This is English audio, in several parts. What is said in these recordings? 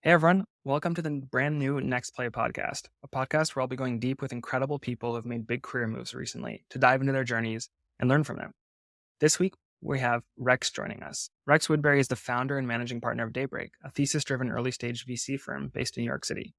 Hey everyone, welcome to the brand new Next Play podcast, a podcast where I'll be going deep with incredible people who have made big career moves recently to dive into their journeys and learn from them. This week, we have Rex joining us. Rex Woodbury is the founder and managing partner of Daybreak, a thesis-driven early-stage VC firm based in New York City.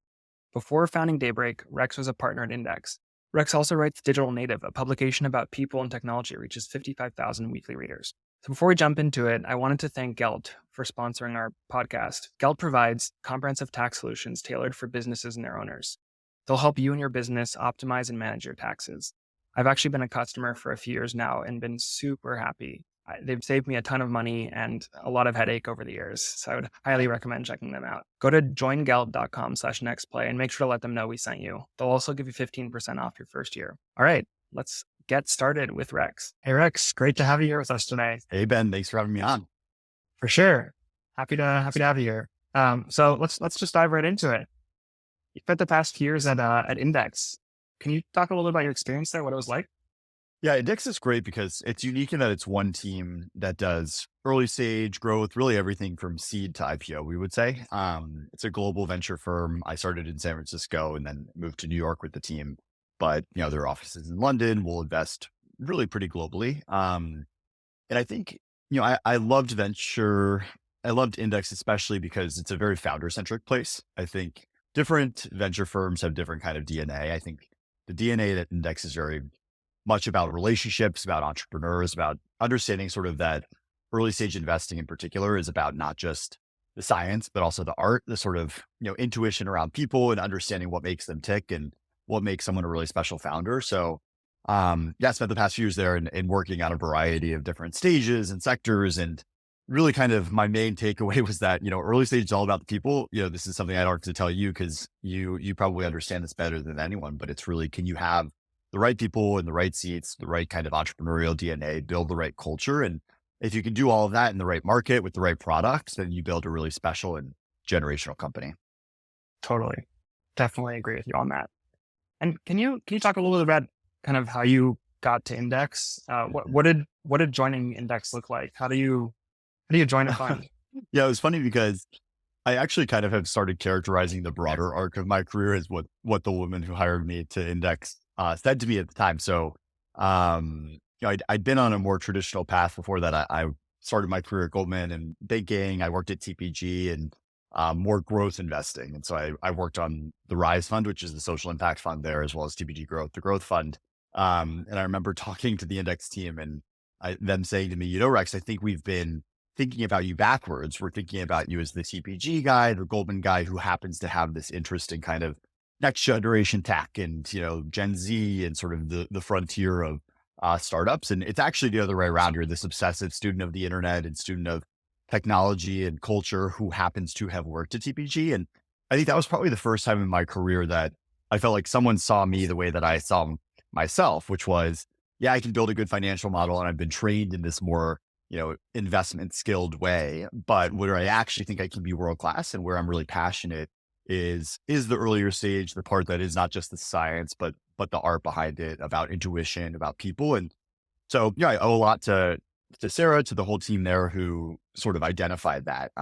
Before founding Daybreak, Rex was a partner at Index. Rex also writes Digital Native, a publication about people and technology that reaches 55,000 weekly readers. So before we jump into it, I wanted to thank Gelt for sponsoring our podcast. Gelt provides comprehensive tax solutions tailored for businesses and their owners. They'll help you and your business optimize and manage your taxes. I've actually been a customer for a few years now and been super happy. They've saved me a ton of money and a lot of headache over the years. So I would highly recommend checking them out. Go to joingelt.com/nextplay and make sure to let them know we sent you. They'll also give you 15% off your first year. All right, let's get started with Rex. Hey Rex, great to have you here with us today. Hey Ben, thanks for having me on. For sure. Happy to have you here. So let's just dive right into it. You spent the past few years at Index. Can you talk a little bit about your experience there, what it was like? Yeah, Index is great because it's unique in that it's one team that does early stage growth, really everything from seed to IPO, we would say. It's a global venture firm. I started in San Francisco and then moved to New York with the team. But, there are offices in London. We'll invest really pretty globally. And I think, I loved venture. I loved Index, especially because it's a very founder centric place. I think different venture firms have different kind of DNA. I think the DNA at Index is very much about relationships, about entrepreneurs, about understanding sort of that early stage investing in particular is about not just the science, but also the art, the sort of, intuition around people and understanding what makes them tick and what makes someone a really special founder. So, yeah, I spent the past few years there and working on a variety of different stages and sectors. And really kind of my main takeaway was that, early stage is all about the people. This is something I don't have to tell you because you probably understand this better than anyone, but it's really, can you have the right people in the right seats, the right kind of entrepreneurial DNA, build the right culture. And if you can do all of that in the right market with the right products, then you build a really special and generational company. Totally. Definitely agree with you on that. And can you talk a little bit about kind of how you got to Index? What did joining Index look like? How do you join a fund? Yeah, it was funny because I actually kind of have started characterizing the broader arc of my career as what the woman who hired me to Index said to me at the time. So, I'd been on a more traditional path before that. I started my career at Goldman and banking. I worked at TPG and more growth investing. And so I worked on the Rise Fund, which is the social impact fund there, as well as TPG Growth, the growth fund. And I remember talking to the Index team and them saying to me, Rex, I think we've been thinking about you backwards. We're thinking about you as the TPG guy, the Goldman guy who happens to have this interest in kind of next generation tech and, Gen Z and sort of the frontier of startups. And it's actually the other way around. You're this obsessive student of the internet and student of technology and culture who happens to have worked at TPG. And I think that was probably the first time in my career that I felt like someone saw me the way that I saw myself, which was, yeah, I can build a good financial model and I've been trained in this more, investment skilled way. But where I actually think I can be world-class and where I'm really passionate is the earlier stage, the part that is not just the science, but the art behind it, about intuition, about people. And so, yeah, I owe a lot to Sarah, to the whole team there who sort of identified that.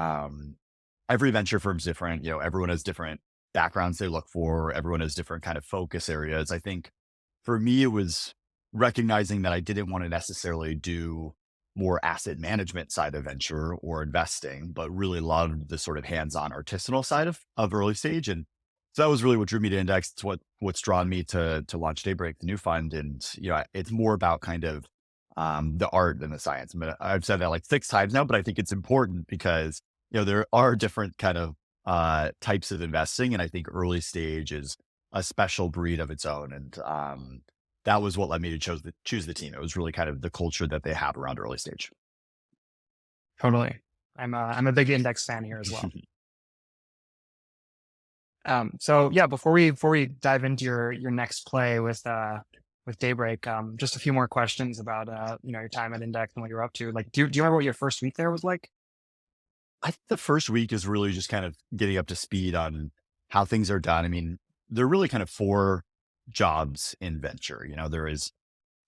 Every venture firm's different. Everyone has different backgrounds they look for. Everyone has different kind of focus areas. I think for me, it was recognizing that I didn't want to necessarily do more asset management side of venture or investing, but really loved the sort of hands-on artisanal side of early stage. And so that was really what drew me to Index. It's what's drawn me to launch Daybreak, the new fund. And, it's more about kind of the art than the science. I mean, I've said that like 6 times now, but I think it's important because, there are different kind of types of investing. And I think early stage is a special breed of its own. And that was what led me to choose the team. It was really kind of the culture that they have around early stage. Totally. I'm a big Index fan here as well. So yeah, before we dive into your next play with Daybreak, just a few more questions about your time at Index and what you're up to. Like, do you remember what your first week there was like? I think the first week is really just kind of getting up to speed on how things are done. I mean, there are really kind of 4 jobs in venture. There is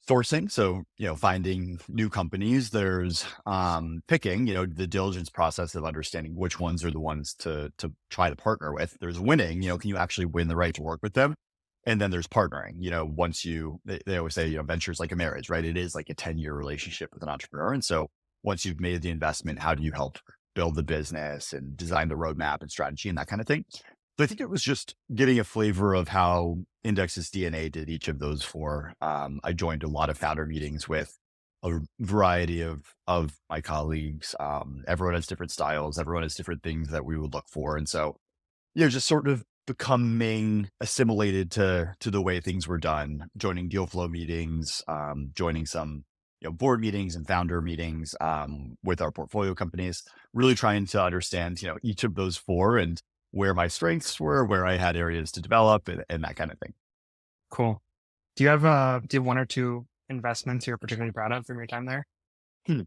sourcing. So, finding new companies, there's picking, the diligence process of understanding which ones are the ones to try to partner with. There's winning, can you actually win the right to work with them? And then there's partnering, once they always say, ventures like a marriage, right? It is like a 10-year relationship with an entrepreneur. And so once you've made the investment, how do you help build the business and design the roadmap and strategy and that kind of thing? So I think it was just getting a flavor of how Index's DNA did each of those four. I joined a lot of founder meetings with a variety of my colleagues. Everyone has different styles. Everyone has different things that we would look for. And so, just sort of becoming assimilated to the way things were done, joining deal flow meetings, joining some, board meetings and founder meetings with our portfolio companies, really trying to understand, each of those four and where my strengths were, where I had areas to develop and that kind of thing. Cool. Do you have one or two investments you're particularly proud of from your time there? Hmm.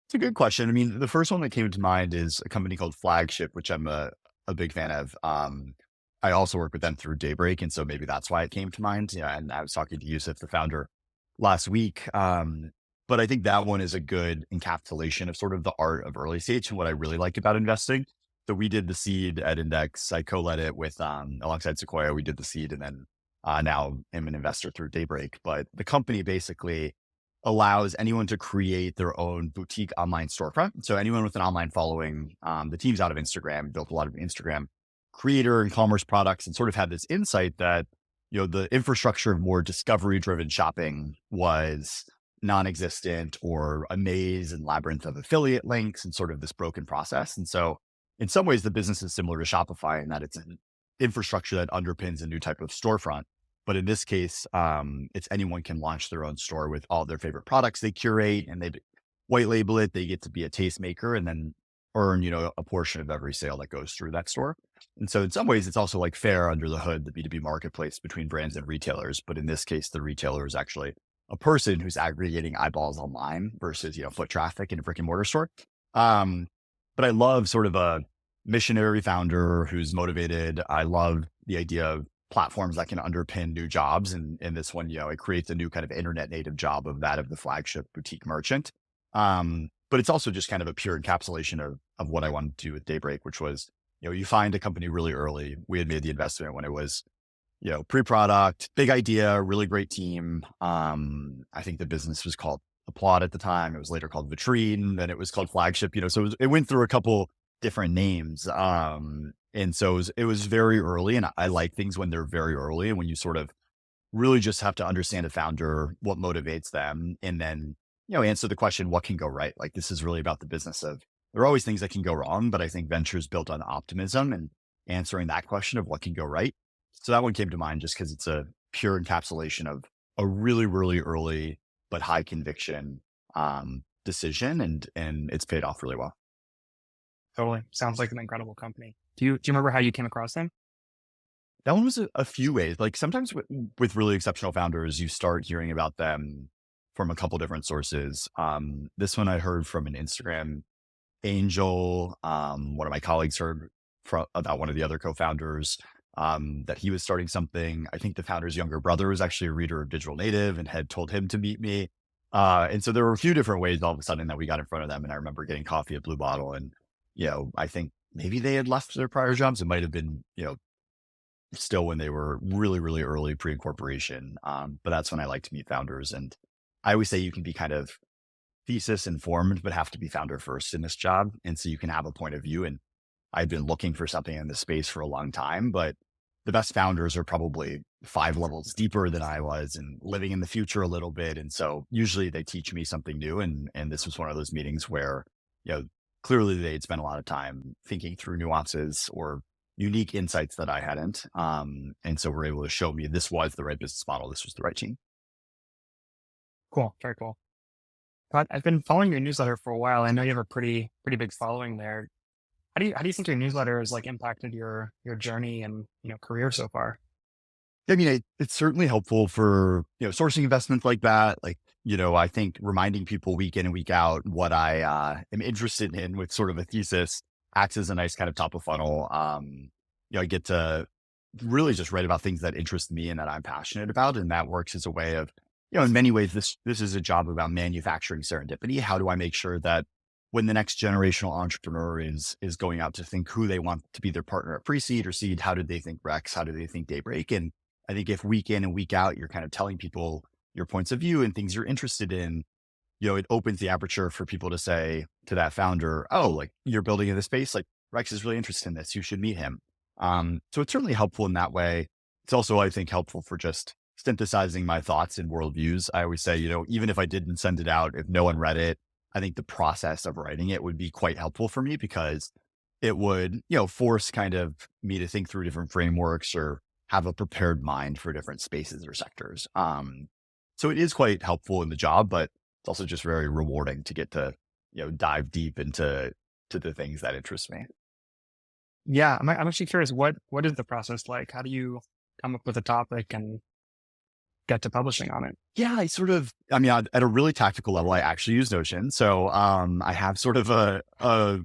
It's a good question. I mean, the first one that came to mind is a company called Flagship, which I'm a big fan of. I also work with them through Daybreak, and so maybe that's why it came to mind. Yeah, and I was talking to Yusuf, the founder, last week. But I think that one is a good encapsulation of sort of the art of early stage and what I really like about investing. So we did the seed at Index. I co-led it with alongside Sequoia. We did the seed, and then now I'm an investor through Daybreak. But the company basically allows anyone to create their own boutique online storefront. So anyone with an online following, the team's out of Instagram, built a lot of Instagram creator and commerce products, and sort of had this insight that, the infrastructure of more discovery driven shopping was non-existent, or a maze and labyrinth of affiliate links and sort of this broken process. And so in some ways, the business is similar to Shopify in that it's an infrastructure that underpins a new type of storefront. But in this case, it's anyone can launch their own store with all their favorite products they curate, and they white label it. They get to be a tastemaker and then earn, a portion of every sale that goes through that store. And so in some ways, it's also like fair under the hood, the B2B marketplace between brands and retailers. But in this case, the retailer is actually a person who's aggregating eyeballs online versus, foot traffic in a brick and mortar store. But I love sort of a missionary founder who's motivated. I love the idea of platforms that can underpin new jobs. And in this one, it creates a new kind of internet native job of that of the Flagship boutique merchant. But it's also just kind of a pure encapsulation of what I wanted to do with Daybreak, which was, you find a company really early. We had made the investment when it was, pre-product, big idea, really great team. I think the business was called Applaud at the time. It was later called Vitrine. Then it was called Flagship, so it went through a couple different names. And so it was very early, and I like things when they're very early and when you sort of really just have to understand a founder, what motivates them, and then, answer the question, what can go right? Like, this is really about the business of, there are always things that can go wrong, but I think ventures built on optimism and answering that question of what can go right. So that one came to mind just because it's a pure encapsulation of a really, really early, but high conviction decision. And it's paid off really well. Totally. Sounds like an incredible company. Do you remember how you came across them? That one was a few ways. Like sometimes with really exceptional founders, you start hearing about them from a couple different sources. This one I heard from an Instagram angel. One of my colleagues heard about one of the other co-founders that he was starting something. I think the founder's younger brother was actually a reader of Digital Native and had told him to meet me. And so there were a few different ways all of a sudden that we got in front of them. And I remember getting coffee at Blue Bottle, and, I think maybe they had left their prior jobs. It might have been, still when they were really, really early pre-incorporation. But that's when I like to meet founders. And I always say you can be kind of thesis informed, but have to be founder first in this job. And so you can have a point of view. And I've been looking for something in this space for a long time, but the best founders are probably 5 levels deeper than I was and living in the future a little bit. And so usually they teach me something new. And this was one of those meetings where, clearly they'd spent a lot of time thinking through nuances or unique insights that I hadn't. And so were able to show me this was the right business model. This was the right team. Cool. Very cool. But I've been following your newsletter for a while. I know you have a pretty big following there. How do you think your newsletter has like impacted your journey and, career so far? I mean, it's certainly helpful for, sourcing investments like that. Like, I think reminding people week in and week out what I am interested in with sort of a thesis acts as a nice kind of top of funnel. I get to really just write about things that interest me and that I'm passionate about. And that works as a way of, in many ways, this is a job about manufacturing serendipity. How do I make sure that when the next generational entrepreneur is going out to think who they want to be their partner at pre-seed or seed, how did they think Rex? How do they think Daybreak? And I think if week in and week out, you're kind of telling people your points of view and things you're interested in, it opens the aperture for people to say to that founder, oh, like you're building in this space, like Rex is really interested in this. You should meet him. So it's certainly helpful in that way. It's also, I think, helpful for just synthesizing my thoughts and worldviews. I always say, even if I didn't send it out, if no one read it, I think the process of writing it would be quite helpful for me because it would, force kind of me to think through different frameworks or have a prepared mind for different spaces or sectors. So it is quite helpful in the job, but it's also just very rewarding to get to, dive deep into the things that interest me. Yeah, I'm actually curious. What is the process like? How do you come up with a topic and get to publishing on it? Yeah, at a really tactical level, I actually use Notion. So I have sort of a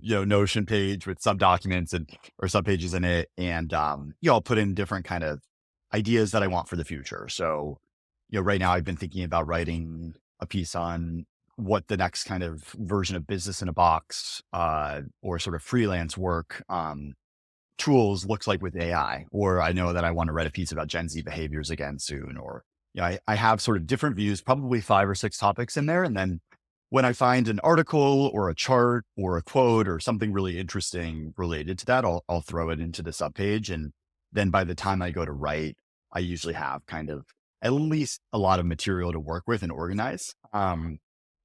Notion page with some documents or some pages in it. And I'll put in different kind of ideas that I want for the future. So, right now I've been thinking about writing a piece on what the next kind of version of business in a box or sort of freelance work tools looks like with AI. Or I know that I want to write a piece about Gen Z behaviors again soon, or I have sort of different views, probably 5 or 6 topics in there. And then when I find an article or a chart or a quote or something really interesting related to that, I'll throw it into the subpage. And then by the time I go to write, I usually have kind of at least a lot of material to work with and organize. And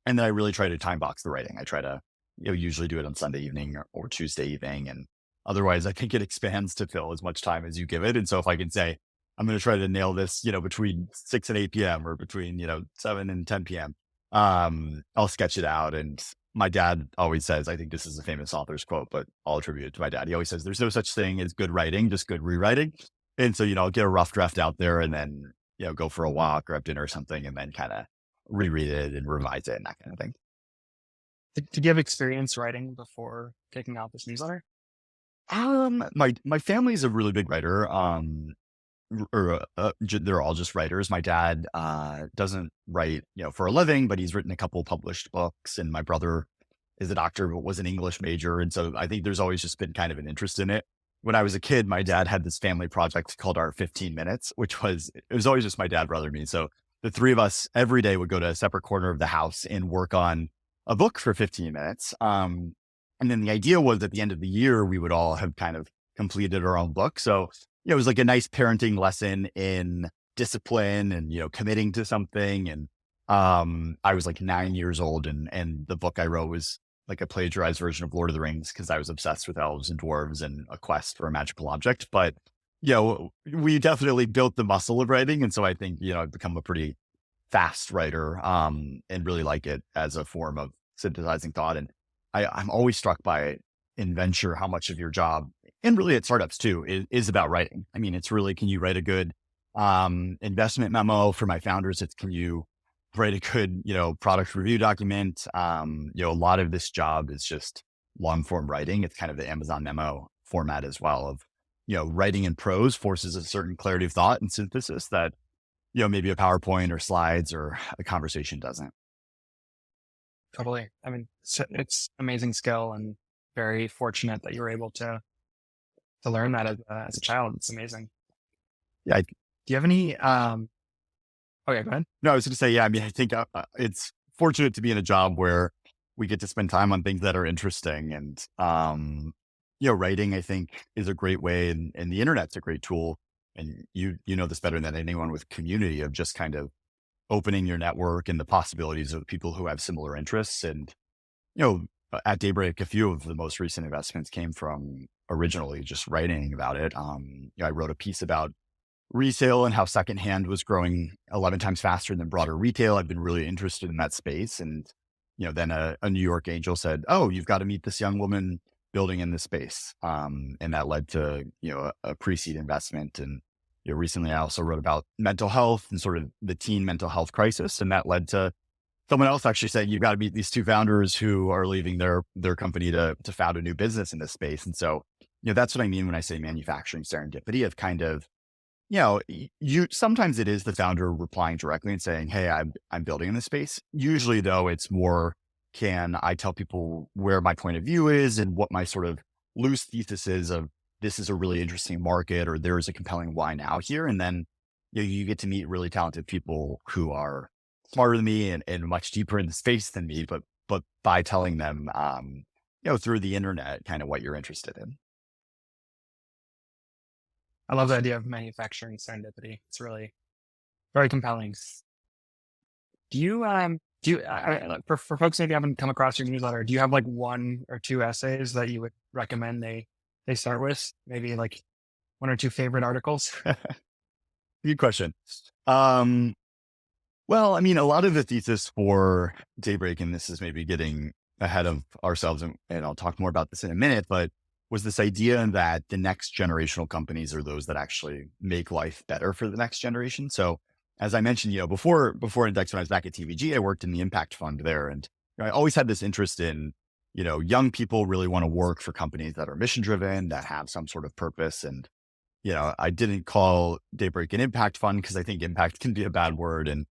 then I really try to time box the writing. I try to, usually do it on Sunday evening or Tuesday evening. And otherwise I think it expands to fill as much time as you give it. And so if I can say, I'm going to try to nail this, between 6 and 8 PM or between, 7 and 10 PM. I'll sketch it out. And my dad always says, I think this is a famous author's quote, but I'll attribute it to my dad. He always says, there's no such thing as good writing, just good rewriting. And so, I'll get a rough draft out there and then, go for a walk or have dinner or something and then kind of reread it and revise it and that kind of thing. Did you have experience writing before taking out this newsletter? My family's a really big writer. They're all just writers. My dad doesn't write, for a living, but he's written a couple published books. And my brother is a doctor, but was an English major. And so I think there's always just been kind of an interest in it. When I was a kid, my dad had this family project called our 15 minutes, it was always just my dad, brother, and me. So the three of us every day would go to a separate corner of the house and work on a book for 15 minutes. And then the idea was at the end of the year, we would all have kind of completed our own book. So it was like a nice parenting lesson in discipline and, committing to something. And I was like 9 years old and the book I wrote was like a plagiarized version of Lord of the Rings because I was obsessed with elves and dwarves and a quest for a magical object. But, we definitely built the muscle of writing. And so I think, I've become a pretty fast writer and really like it as a form of synthesizing thought. And I'm always struck by in venture how much of your job, and really at startups too, is about writing. I mean, it's really, can you write a good investment memo? For my founders, it's can you write a good, product review document? A lot of this job is just long form writing. It's kind of the Amazon memo format as well of, writing in prose forces a certain clarity of thought and synthesis that, maybe a PowerPoint or slides or a conversation doesn't. Totally. I mean, it's amazing skill and very fortunate that you were able to learn that as a child. It's amazing. Yeah. Do you have any, oh yeah, go ahead. No, I was going to say, yeah, I mean, I think it's fortunate to be in a job where we get to spend time on things that are interesting. And, writing, I think, is a great way, and the internet's a great tool. And you know this better than anyone with community of just kind of opening your network and the possibilities of people who have similar interests. And, at Daybreak, a few of the most recent investments came from originally just writing about it. I wrote a piece about resale and how secondhand was growing 11 times faster than broader retail. I've been really interested in that space. And, then a New York angel said, oh, you've got to meet this young woman building in this space. And that led to, a pre-seed investment. And, recently I also wrote about mental health and sort of the teen mental health crisis. And that led to someone else actually saying, you've got to meet these 2 founders who are leaving their company to found a new business in this space. And so, that's what I mean when I say manufacturing serendipity, of kind of you sometimes it is the founder replying directly and saying, "Hey, I'm building in this space." Usually, though, it's more, can I tell people where my point of view is and what my sort of loose thesis is of this is a really interesting market or there is a compelling why now here, and then you get to meet really talented people who are smarter than me and much deeper in the space than me, but by telling them, through the internet, kind of what you're interested in. I love the idea of manufacturing serendipity. It's really very compelling. For folks maybe haven't come across your newsletter, do you have like one or two essays that you would recommend they start with? Maybe like one or two favorite articles? Good question. Well, I mean, a lot of the thesis for Daybreak, and this is maybe getting ahead of ourselves, and I'll talk more about this in a minute, but was this idea that the next generational companies are those that actually make life better for the next generation. So as I mentioned, before Index, when I was back at TVG, I worked in the impact fund there. And I always had this interest in, young people really want to work for companies that are mission driven, that have some sort of purpose. And, I didn't call Daybreak an impact fund because I think impact can be a bad word. And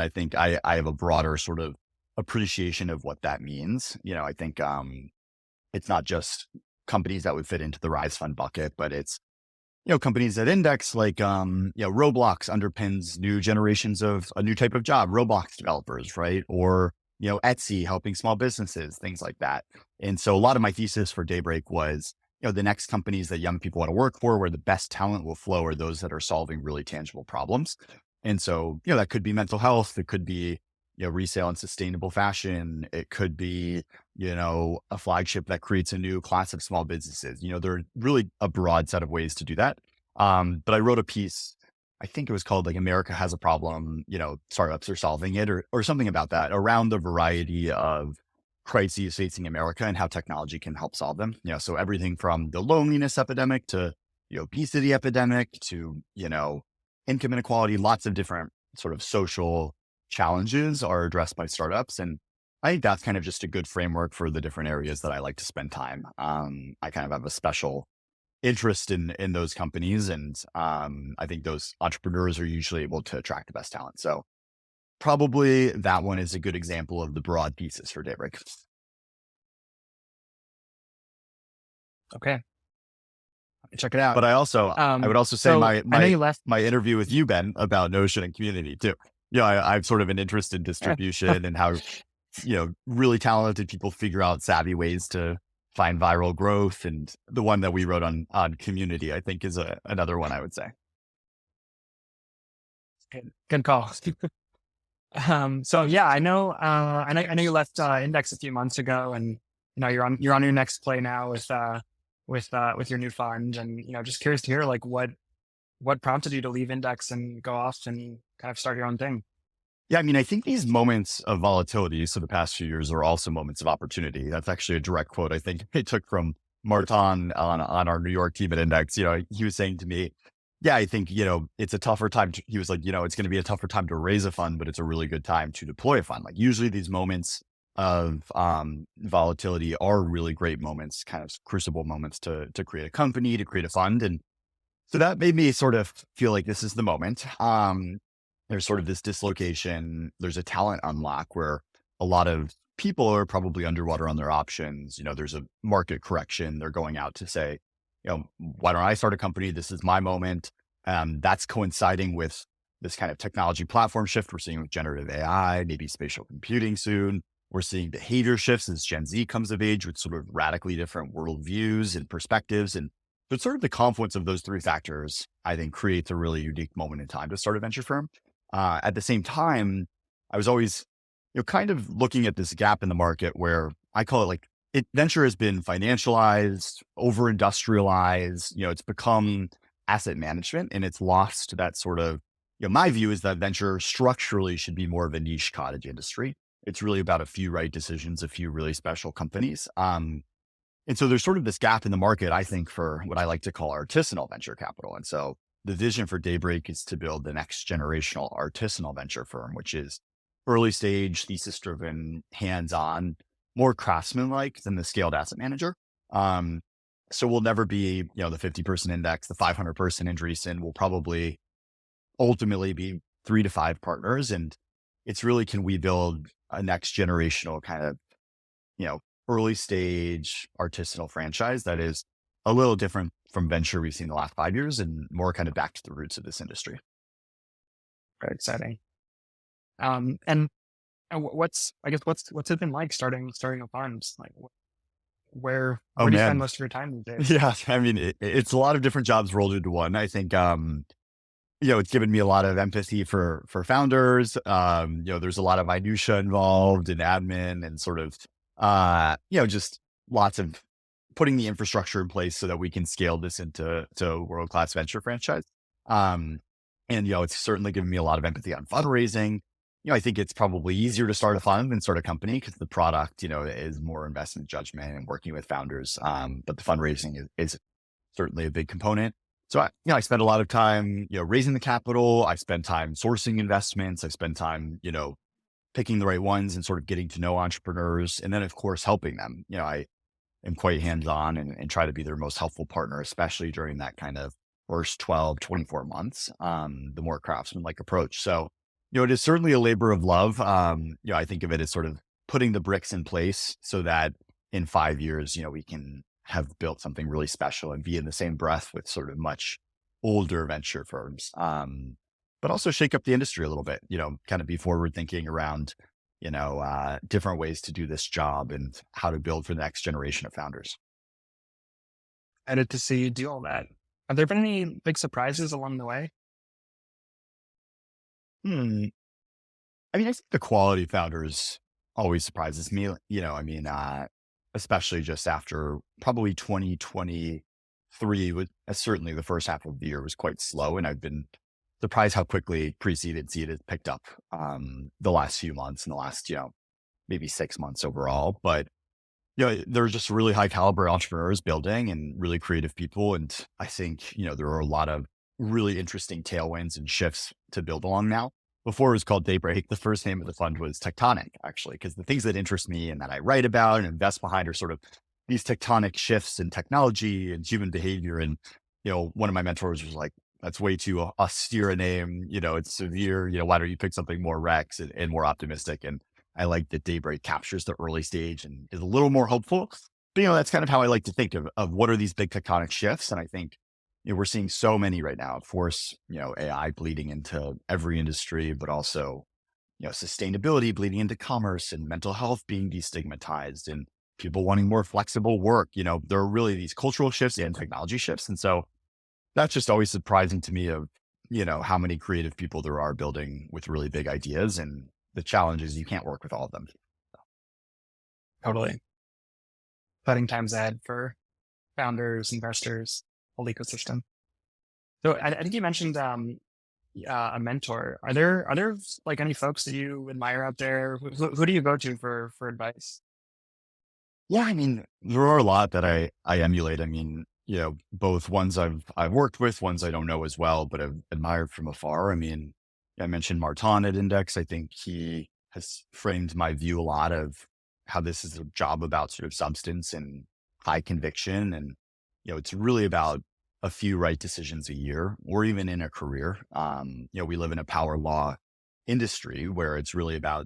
I think I have a broader sort of appreciation of what that means. I think it's not just companies that would fit into the Rise Fund bucket, but it's, companies that index like, Roblox underpins new generations of a new type of job, Roblox developers, right? Or, Etsy helping small businesses, things like that. And so a lot of my thesis for Daybreak was, the next companies that young people want to work for, where the best talent will flow, are those that are solving really tangible problems. And so, that could be mental health. It could be, resale and sustainable fashion. It could be, a flagship that creates a new class of small businesses. There are really a broad set of ways to do that. But I wrote a piece, I think it was called like America Has a Problem, startups are solving it, or something about that, around the variety of crises facing America and how technology can help solve them. So everything from the loneliness epidemic to the obesity epidemic to, income inequality, lots of different sort of social challenges are addressed by startups. And I think that's kind of just a good framework for the different areas that I like to spend time. I kind of have a special interest in those companies. And I think those entrepreneurs are usually able to attract the best talent. So probably that one is a good example of the broad thesis for Daybreak. Okay. Check it out. But I would also say I know you left. my interview with you, Ben, about Notion and community too. I've sort of an interest in distribution and how, really talented people figure out savvy ways to find viral growth. And the one that we wrote on community, I think, is another one I would say. Good call. So yeah, I know you left Index a few months ago, and you're on your next play now with your new fund, and just curious to hear like what prompted you to leave Index and go off and kind of start your own thing. Yeah, I mean, I think these moments of volatility, so the past few years, are also moments of opportunity. That's actually a direct quote I think I took from Martin on our New York team at Index. He was saying to me, yeah, I think, it's a tougher time. He was like, it's going to be a tougher time to raise a fund, but it's a really good time to deploy a fund. Like usually these moments of volatility are really great moments, kind of crucible moments to create a company, to create a fund. And so that made me sort of feel like this is the moment. There's sort of this dislocation. There's a talent unlock where a lot of people are probably underwater on their options. There's a market correction. They're going out to say, why don't I start a company? This is my moment. That's coinciding with this kind of technology platform shift we're seeing with generative AI, maybe spatial computing soon. We're seeing behavior shifts as Gen Z comes of age with sort of radically different worldviews and perspectives. And but sort of the confluence of those three factors, I think, creates a really unique moment in time to start a venture firm. At the same time, I was always, kind of looking at this gap in the market where I call it like venture has been financialized, over industrialized, it's become asset management, and it's lost that sort of, my view is that venture structurally should be more of a niche cottage industry. It's really about a few right decisions, a few really special companies. And so there's sort of this gap in the market, I think, for what I like to call artisanal venture capital. And so the vision for Daybreak is to build the next generational artisanal venture firm, which is early stage, thesis driven, hands on, more craftsman like than the scaled asset manager. So we'll never be, the 50-person index, the 500-person in Andreessen. We'll probably ultimately be 3 to 5 partners. And it's really, can we build a next generational kind of, early stage artisanal franchise that is a little different from venture we've seen the last 5 years and more kind of back to the roots of this industry. Very exciting. And what's it been like starting a fund? Like, Oh where do you spend man. most of your time these days? Yeah. I mean, it's a lot of different jobs rolled into one. I think, it's given me a lot of empathy for founders. There's a lot of minutia involved in admin and sort of, just lots of putting the infrastructure in place so that we can scale this into a world-class venture franchise. Um, and, it's certainly given me a lot of empathy on fundraising. I think it's probably easier to start a fund than start a company because the product, is more investment judgment and working with founders. But the fundraising is certainly a big component. So I spend a lot of time, raising the capital. I spend time sourcing investments. I spend time, picking the right ones and sort of getting to know entrepreneurs. And then of course, helping them. I am quite hands-on and try to be their most helpful partner, especially during that kind of first 12, 24 months, the more craftsman-like approach. So, it is certainly a labor of love. I think of it as sort of putting the bricks in place so that in 5 years, we can have built something really special and be in the same breath with sort of much older venture firms. But also shake up the industry a little bit, kind of be forward thinking around, different ways to do this job and how to build for the next generation of founders. Excited to see you do all that. Have there been any big surprises along the way? Hmm. I mean, I think the quality of founders always surprises me, especially just after probably 2023 was certainly the first half of the year was quite slow. And I've been surprised how quickly pre-seed and seed has picked up, the last few months and the last, maybe 6 months overall. But, there's just really high caliber entrepreneurs building and really creative people. And I think, there are a lot of really interesting tailwinds and shifts to build along now. Before it was called Daybreak, the first name of the fund was Tectonic, actually, because the things that interest me and that I write about and invest behind are sort of these tectonic shifts in technology and human behavior. And, one of my mentors was like, that's way too austere a name. It's severe. Why don't you pick something more Rex and more optimistic? And I like that Daybreak captures the early stage and is a little more hopeful. But, that's kind of how I like to think of what are these big tectonic shifts. And I think, we're seeing so many right now. Of course, AI bleeding into every industry, but also, sustainability bleeding into commerce and mental health being destigmatized and people wanting more flexible work. There are really these cultural shifts and technology shifts. And so that's just always surprising to me of, how many creative people there are building with really big ideas, and the challenge is you can't work with all of them. Totally. Exciting times ahead for founders, investors, whole ecosystem. So I think you mentioned a mentor. Are there like any folks that you admire out there? Who do you go to for advice? Yeah, I mean, there are a lot that I emulate. I mean, both ones I've worked with, ones I don't know as well, but I've admired from afar. I mean, I mentioned Martin at Index. I think he has framed my view a lot of how this is a job about sort of substance and high conviction. And, it's really about a few right decisions a year or even in a career. We live in a power law industry where it's really about,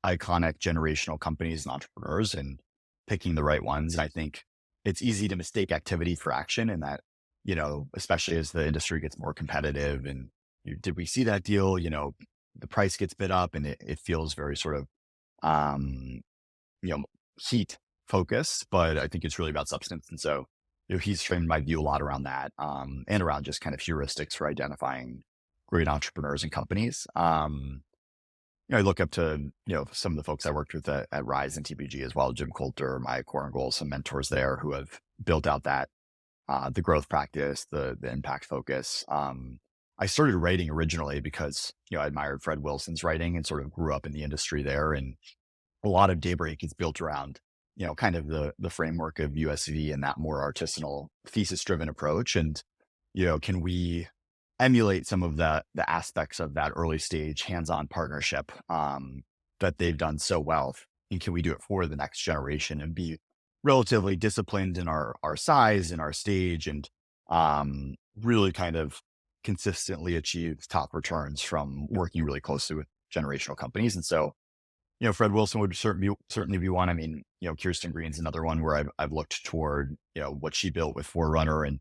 iconic generational companies and entrepreneurs and picking the right ones. And I think it's easy to mistake activity for action, and that, especially as the industry gets more competitive and did we see that deal? The price gets bid up and it feels very sort of, um, you know, heat focused, but I think it's really about substance. And so, he's framed my view a lot around that, and around just kind of heuristics for identifying great entrepreneurs and companies. I look up to, some of the folks I worked with at Rise and TPG as well, Jim Coulter, Maya Korngold, some mentors there who have built out that, the growth practice, the impact focus. I started writing originally because, I admired Fred Wilson's writing and sort of grew up in the industry there. And a lot of Daybreak is built around, kind of the framework of USV and that more artisanal thesis-driven approach. And, can we emulate some of the aspects of that early stage hands-on partnership, that they've done so well? And can we do it for the next generation and be relatively disciplined in our size and our stage, and really kind of consistently achieved top returns from working really closely with generational companies. And so, Fred Wilson would certainly be one. I mean, Kirsten Green's another one where I've looked toward, what she built with Forerunner. And,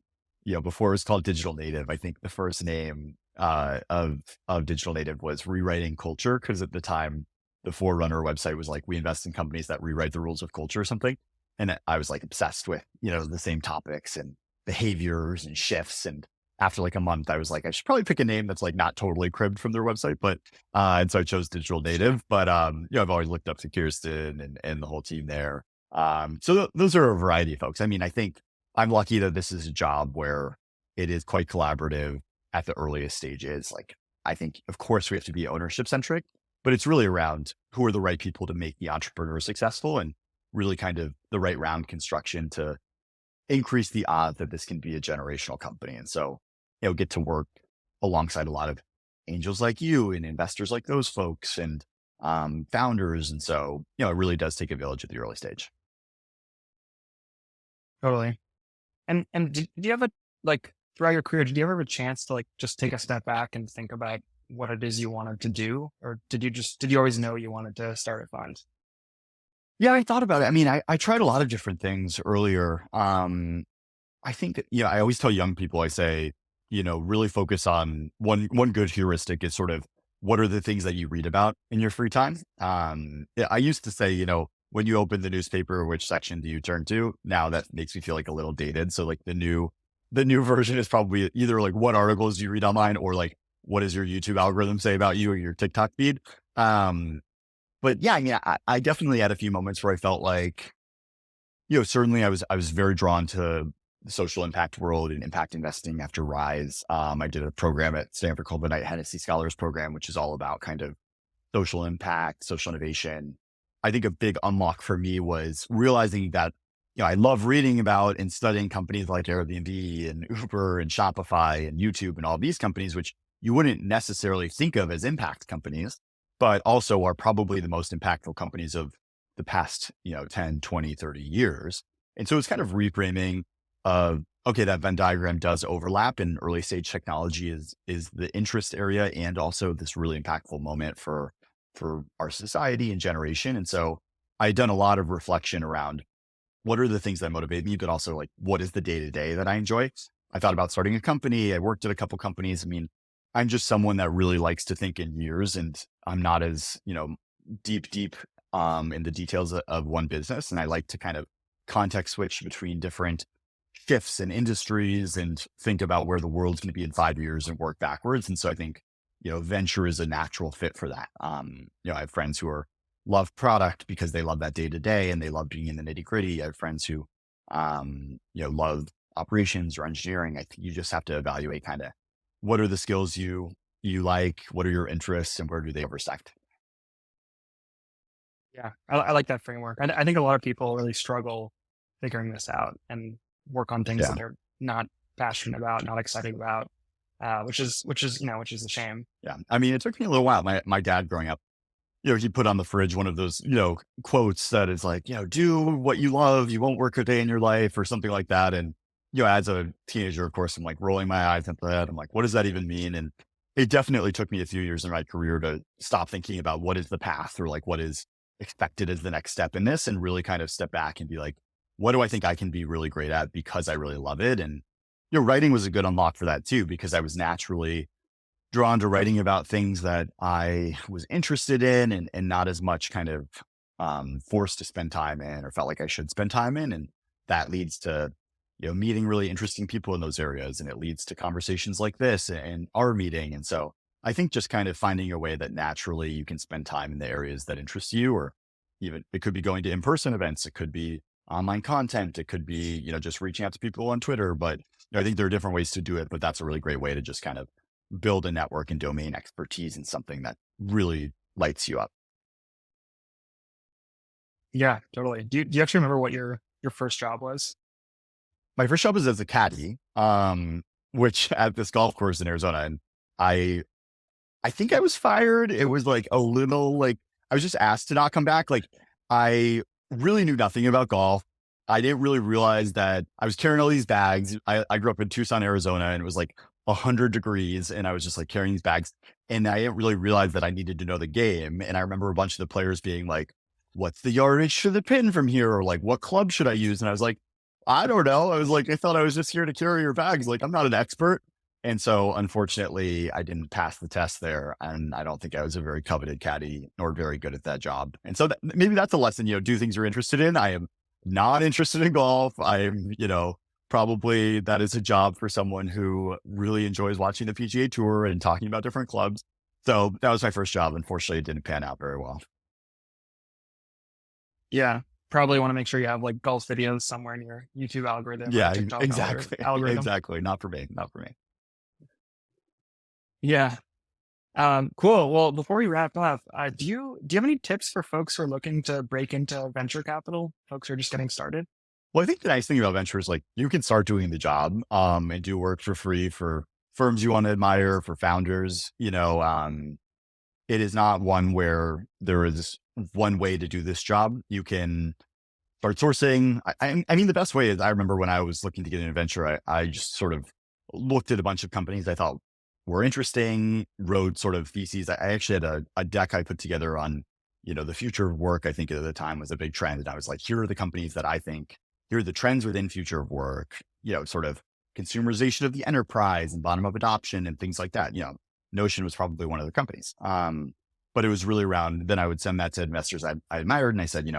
before it was called Digital Native, I think the first name of Digital Native was Rewriting Culture. Cause at the time, the Forerunner website was like, we invest in companies that rewrite the rules of culture or something. And I was like obsessed with, the same topics and behaviors and shifts. And after like a month, I was like, I should probably pick a name that's like not totally cribbed from their website, but and so I chose Digital Native. But I've always looked up to Kirsten and the whole team there. Those are a variety of folks. I mean, I think I'm lucky that this is a job where it is quite collaborative at the earliest stages. Like, I think, of course, we have to be ownership centric, but it's really around who are the right people to make the entrepreneur successful, and really kind of the right round construction to increase the odds that this can be a generational company. And so, get to work alongside a lot of angels like you and investors like those folks, and founders. And so, it really does take a village at the early stage. Totally. And did you have like throughout your career, did you ever have a chance to like just take a step back and think about what it is you wanted to do? Or did you always know you wanted to start a fund? Yeah, I thought about it. I mean, I tried a lot of different things earlier. I think that, I always tell young people, I say, really focus on one good heuristic is sort of what are the things that you read about in your free time. Yeah, I used to say, when you open the newspaper, which section do you turn to? Now that makes me feel like a little dated. So like the new version is probably either like what articles do you read online, or like what does your YouTube algorithm say about you or your TikTok feed. But yeah, I mean, I definitely had a few moments where I felt like, certainly I was very drawn to the social impact world and impact investing after Rise. I did a program at Stanford called the Knight Hennessy Scholars Program, which is all about kind of social impact, social innovation. I think a big unlock for me was realizing that, I love reading about and studying companies like Airbnb and Uber and Shopify and YouTube and all these companies, which you wouldn't necessarily think of as impact companies, but also are probably the most impactful companies of the past, 10, 20, 30 years. And so it's kind of reframing of, okay, that Venn diagram does overlap, and early stage technology is the interest area and also this really impactful moment for our society and generation. And so I had done a lot of reflection around what are the things that motivate me, but also like, what is the day to day that I enjoy? I thought about starting a company. I worked at a couple companies. I mean, I'm just someone that really likes to think in years, and I'm not as, deep, in the details of one business. And I like to kind of context switch between different shifts in industries and think about where the world's going to be in 5 years and work backwards. And so I think, venture is a natural fit for that. I have friends who love product because they love that day to day and they love being in the nitty gritty. I have friends who, love operations or engineering. I think you just have to evaluate kind of what are the skills you like, what are your interests, and where do they intersect? Yeah, I like that framework. I think a lot of people really struggle figuring this out and work on things that Yeah. they're not passionate about, not excited about, which is a shame. Yeah. I mean, it took me a little while. My dad growing up, he put on the fridge one of those, quotes that is like, do what you love, you won't work a day in your life or something like that. And, as a teenager, of course, I'm like rolling my eyes at that. I'm like, what does that even mean? And it definitely took me a few years in my career to stop thinking about what is the path or like what is expected as the next step in this, and really kind of step back and be like, what do I think I can be really great at because I really love it? And, writing was a good unlock for that too, because I was naturally drawn to writing about things that I was interested in, and not as much kind of forced to spend time in or felt like I should spend time in. And that leads to, meeting really interesting people in those areas. And it leads to conversations like this and our meeting. And so I think just kind of finding a way that naturally you can spend time in the areas that interest you, or even it could be going to in-person events. It could be online content. It could be, just reaching out to people on Twitter. But I think there are different ways to do it, but that's a really great way to just kind of build a network and domain expertise in something that really lights you up. Yeah, totally. Do you actually remember what your first job was? My first job was as a caddy, which at this golf course in Arizona. And I, I think I was fired. It was like a little like, I was just asked to not come back. Like, I really knew nothing about golf. I didn't really realize that I was carrying all these bags. I grew up in Tucson, Arizona, and it was like 100 degrees, and I was just like carrying these bags. And I didn't really realize that I needed to know the game. And I remember a bunch of the players being like, "What's the yardage to the pin from here?" Or like, "What club should I use?" And I was like, "I don't know." I was like, "I thought I was just here to carry your bags. Like, I'm not an expert." And so, unfortunately, I didn't pass the test there, and I don't think I was a very coveted caddy nor very good at that job. And so, maybe that's a lesson. Do things you're interested in. I am not interested in golf. I'm, probably that is a job for someone who really enjoys watching the PGA Tour and talking about different clubs. So that was my first job. Unfortunately, it didn't pan out very well. Yeah. Probably want to make sure you have like golf videos somewhere in your YouTube algorithm or Yeah, TikTok exactly. algorithm. Exactly. Not for me. Not for me. Yeah. Cool. Well, before we wrap up, do you have any tips for folks who are looking to break into venture capital? Folks who are just getting started? Well, I think the nice thing about venture is like you can start doing the job and do work for free for firms you want to admire, for founders. It is not one where there is one way to do this job. You can start sourcing. I mean, the best way is I remember when I was looking to get into venture, I just sort of looked at a bunch of companies I thought were interesting, wrote sort of theses. I actually had a deck I put together on, the future of work. I think at the time was a big trend. And I was like, here are the companies that I think, here are the trends within future of work, sort of consumerization of the enterprise and bottom up adoption and things like that. Notion was probably one of the companies. But it was really around, then I would send that to investors I admired. And I said,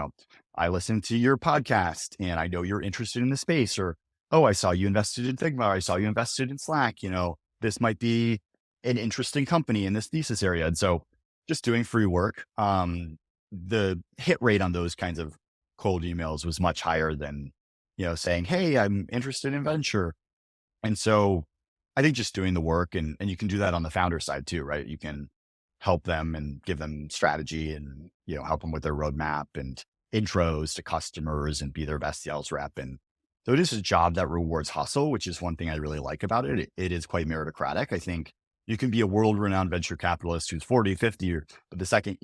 I listened to your podcast and I know you're interested in the space, or, oh, I saw you invested in Figma. Or I saw you invested in Slack. This might be an interesting company in this thesis area. And so just doing free work, the hit rate on those kinds of cold emails was much higher than, saying, hey, I'm interested in venture. And so I think just doing the work and you can do that on the founder side too, right? You can help them and give them strategy and, help them with their roadmap and intros to customers and be their best sales rep. And so it is a job that rewards hustle, which is one thing I really like about it. It is quite meritocratic. I think you can be a world renowned venture capitalist who's 40, 50, but the second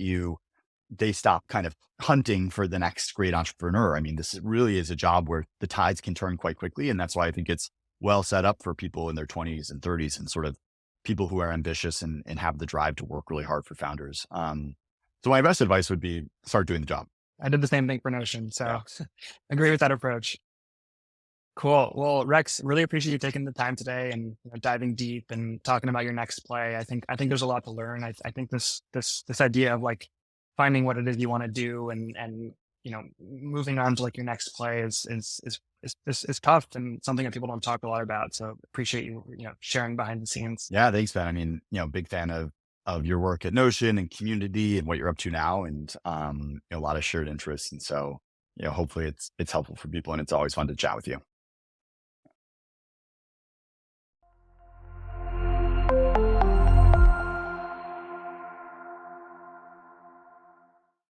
they stop kind of hunting for the next great entrepreneur. I mean, this really is a job where the tides can turn quite quickly. And that's why I think it's well set up for people in their 20s and 30s and sort of people who are ambitious and have the drive to work really hard for founders. So my best advice would be start doing the job. I did the same thing for Notion, Yeah. so agree with that approach. Cool. Well, Rex, really appreciate you taking the time today and diving deep and talking about your next play. I think there's a lot to learn. I think this idea of like finding what it is you want to do and moving on to like your next play is tough and something that people don't talk a lot about. So appreciate you sharing behind the scenes. Yeah. Thanks, Ben. I mean, big fan of your work at Notion and community and what you're up to now and a lot of shared interests. And so, hopefully it's helpful for people and it's always fun to chat with you.